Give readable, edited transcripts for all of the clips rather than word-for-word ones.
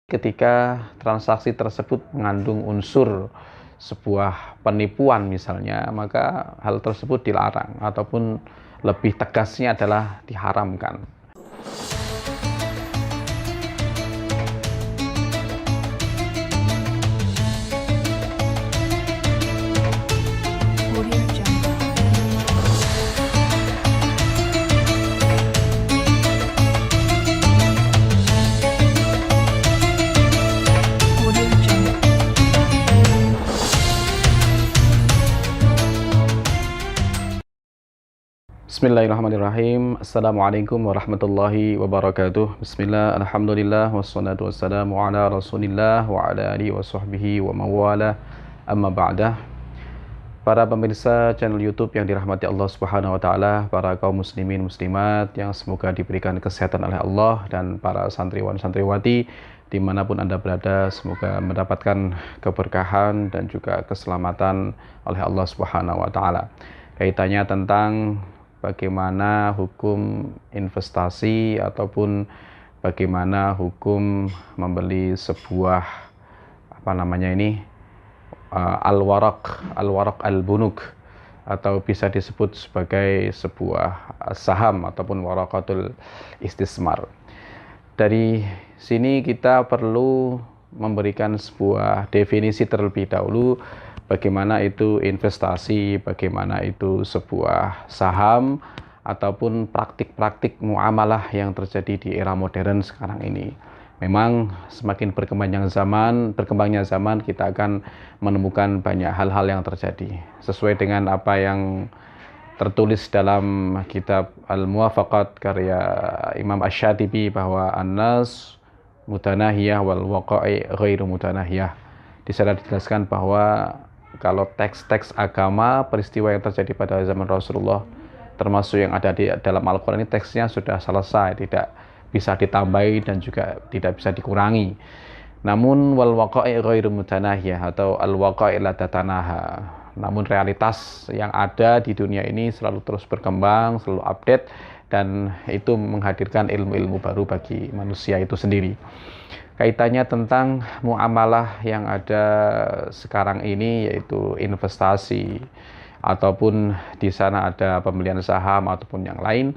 Ketika transaksi tersebut mengandung unsur sebuah penipuan misalnya, maka hal tersebut dilarang ataupun lebih tegasnya adalah diharamkan. Bismillahirrahmanirrahim. Assalamualaikum warahmatullahi wabarakatuh. Bismillah, alhamdulillah, wassalatu wassalamu ala rasulillah wa ala alihi wa sahbihi wa mawala, amma ba'dah. Para pemirsa channel YouTube yang dirahmati Allah Subhanahu wa taala, para kaum muslimin muslimat yang semoga diberikan kesehatan oleh Allah, dan para santriwan santriwati dimanapun Anda berada, semoga mendapatkan keberkahan dan juga keselamatan oleh Allah Subhanahu wa taala. Kaitannya tentang bagaimana hukum investasi ataupun bagaimana hukum membeli sebuah al-waraq al-bunuk, atau bisa disebut sebagai sebuah saham ataupun waraqatul istismar. Dari sini kita perlu memberikan sebuah definisi terlebih dahulu, bagaimana itu investasi, bagaimana itu sebuah saham, ataupun praktik-praktik muamalah yang terjadi di era modern sekarang ini. Memang semakin berkembangnya zaman, kita akan menemukan banyak hal-hal yang terjadi. Sesuai dengan apa yang tertulis dalam kitab Al-Muwafaqat karya Imam Asy-Syatibi, bahwa an-nas mutanahiyah wal waqa'i ghairu mutanahiyah. Di sana dijelaskan bahwa kalau teks-teks agama, peristiwa yang terjadi pada zaman Rasulullah, termasuk yang ada di dalam Al-Quran, ini teksnya sudah selesai, tidak bisa ditambahi dan juga tidak bisa dikurangi. Namun wal waqa'i ghairu mutanahiyah atau al-waqa'i la tatanaha. Namun realitas yang ada di dunia ini selalu terus berkembang, selalu update, dan itu menghadirkan ilmu-ilmu baru bagi manusia itu sendiri. Kaitannya tentang muamalah yang ada sekarang ini, yaitu investasi ataupun di sana ada pembelian saham ataupun yang lain,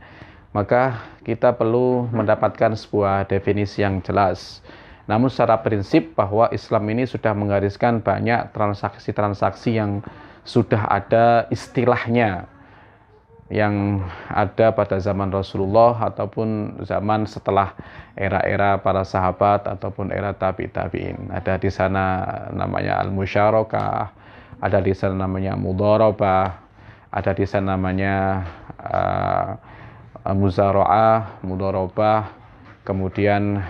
maka kita perlu mendapatkan sebuah definisi yang jelas. Namun secara prinsip bahwa Islam ini sudah menggariskan banyak transaksi-transaksi yang sudah ada istilahnya, yang ada pada zaman Rasulullah ataupun zaman setelah era-era para sahabat ataupun era tabi'in. Ada di sana namanya al-musyarakah, ada di sana namanya mudharabah, ada di sana namanya muzara'ah, mudharabah, kemudian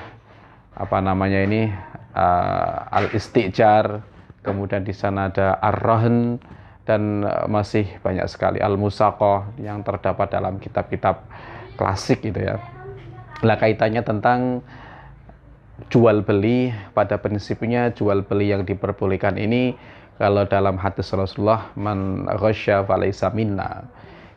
al-istijar, kemudian di sana ada ar-rahn, dan masih banyak sekali al-musaqah yang terdapat dalam kitab-kitab klasik gitu ya. Nah, kaitannya tentang jual beli, pada prinsipnya jual beli yang diperbolehkan ini, kalau dalam hadis Rasulullah, man ghasya falaysa minna,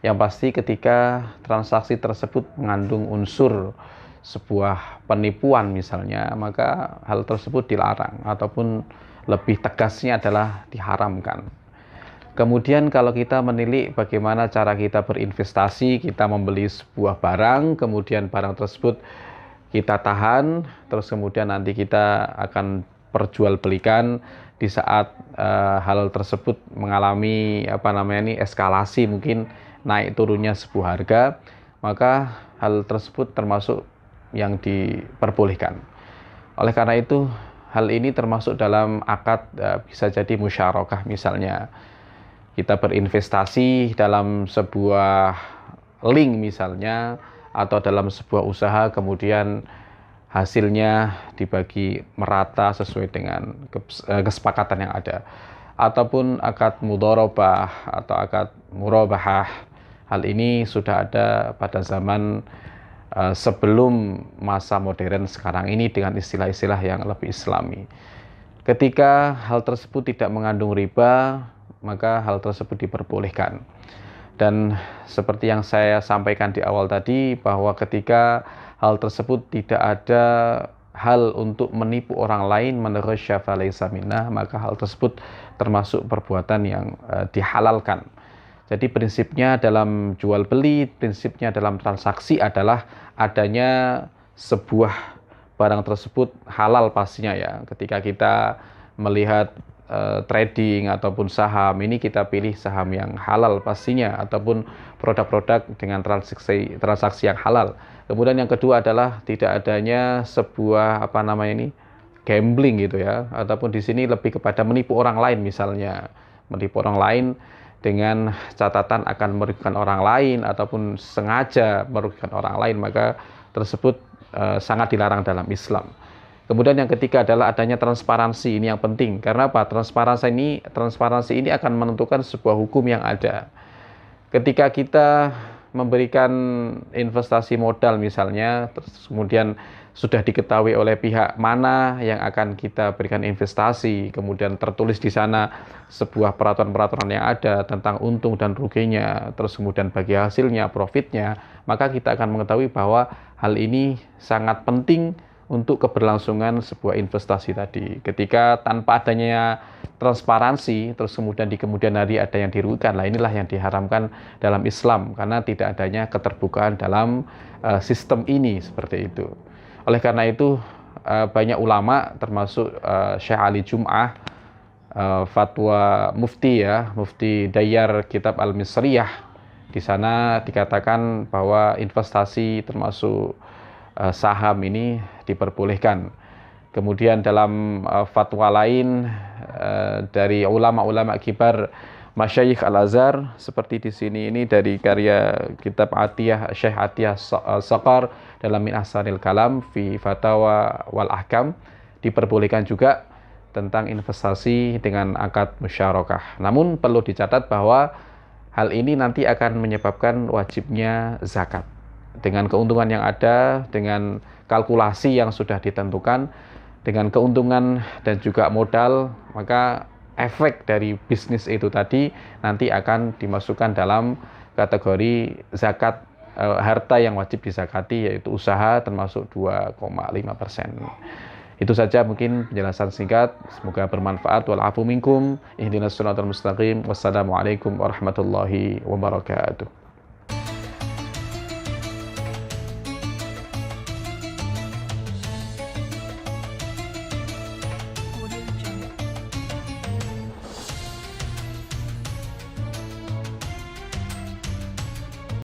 yang pasti ketika transaksi tersebut mengandung unsur sebuah penipuan misalnya, maka hal tersebut dilarang ataupun lebih tegasnya adalah diharamkan. Kemudian kalau kita menilik bagaimana cara kita berinvestasi, kita membeli sebuah barang, kemudian barang tersebut kita tahan, terus kemudian nanti kita akan perjualbelikan di saat hal tersebut mengalami eskalasi, mungkin naik turunnya sebuah harga, maka hal tersebut termasuk yang diperbolehkan. Oleh karena itu, hal ini termasuk dalam akad, bisa jadi musyarakah misalnya. Kita berinvestasi dalam sebuah link misalnya, atau dalam sebuah usaha, kemudian hasilnya dibagi merata sesuai dengan kesepakatan yang ada. Ataupun akad mudharabah atau akad murabahah. Hal ini sudah ada pada zaman sebelum masa modern sekarang ini dengan istilah-istilah yang lebih islami. Ketika hal tersebut tidak mengandung riba, maka hal tersebut diperbolehkan. Dan seperti yang saya sampaikan di awal tadi, bahwa ketika hal tersebut tidak ada hal untuk menipu orang lain menurut falaysa minnah, maka hal tersebut termasuk perbuatan yang dihalalkan. Jadi prinsipnya dalam jual beli, prinsipnya dalam transaksi adalah adanya sebuah barang tersebut halal pastinya ya. Ketika kita melihat trading ataupun saham, ini kita pilih saham yang halal pastinya, ataupun produk-produk dengan transaksi yang halal. Kemudian yang kedua adalah tidak adanya sebuah gambling gitu ya, ataupun di sini lebih kepada menipu orang lain, misalnya menipu orang lain dengan catatan akan merugikan orang lain ataupun sengaja merugikan orang lain, maka tersebut sangat dilarang dalam Islam. Kemudian yang ketiga adalah adanya transparansi. Ini yang penting. Karena apa? Transparansi ini akan menentukan sebuah hukum yang ada. Ketika kita memberikan investasi modal misalnya, terus kemudian sudah diketahui oleh pihak mana yang akan kita berikan investasi, kemudian tertulis di sana sebuah peraturan-peraturan yang ada tentang untung dan ruginya, terus kemudian bagi hasilnya, profitnya, maka kita akan mengetahui bahwa hal ini sangat penting untuk keberlangsungan sebuah investasi tadi. Ketika tanpa adanya transparansi, terus kemudian di kemudian hari ada yang dirugikan, lah inilah yang diharamkan dalam Islam, karena tidak adanya keterbukaan dalam sistem ini, seperti itu. Oleh karena itu, banyak ulama, termasuk Syekh Ali Jum'ah, fatwa mufti ya, Mufti Dayyar Kitab Al-Misriyah, di sana dikatakan bahwa investasi termasuk saham ini diperbolehkan. Kemudian dalam fatwa lain dari ulama-ulama kibar Masyayikh Al-Azhar, seperti di sini ini dari karya kitab Atiyah Syekh Atiyah Saqar dalam Min Ahsanil Kalam fi Fatawa wal Ahkam, diperbolehkan juga tentang investasi dengan akad musyarakah. Namun perlu dicatat bahwa hal ini nanti akan menyebabkan wajibnya zakat. Dengan keuntungan yang ada, dengan kalkulasi yang sudah ditentukan, dengan keuntungan dan juga modal, maka efek dari bisnis itu tadi nanti akan dimasukkan dalam kategori zakat harta yang wajib dizakati, yaitu usaha, termasuk 2,5%. Itu saja mungkin penjelasan singkat, semoga bermanfaat. Wal afu minkum, ihdinas siratal mustaqim. Wassalamualaikum warahmatullahi wabarakatuh.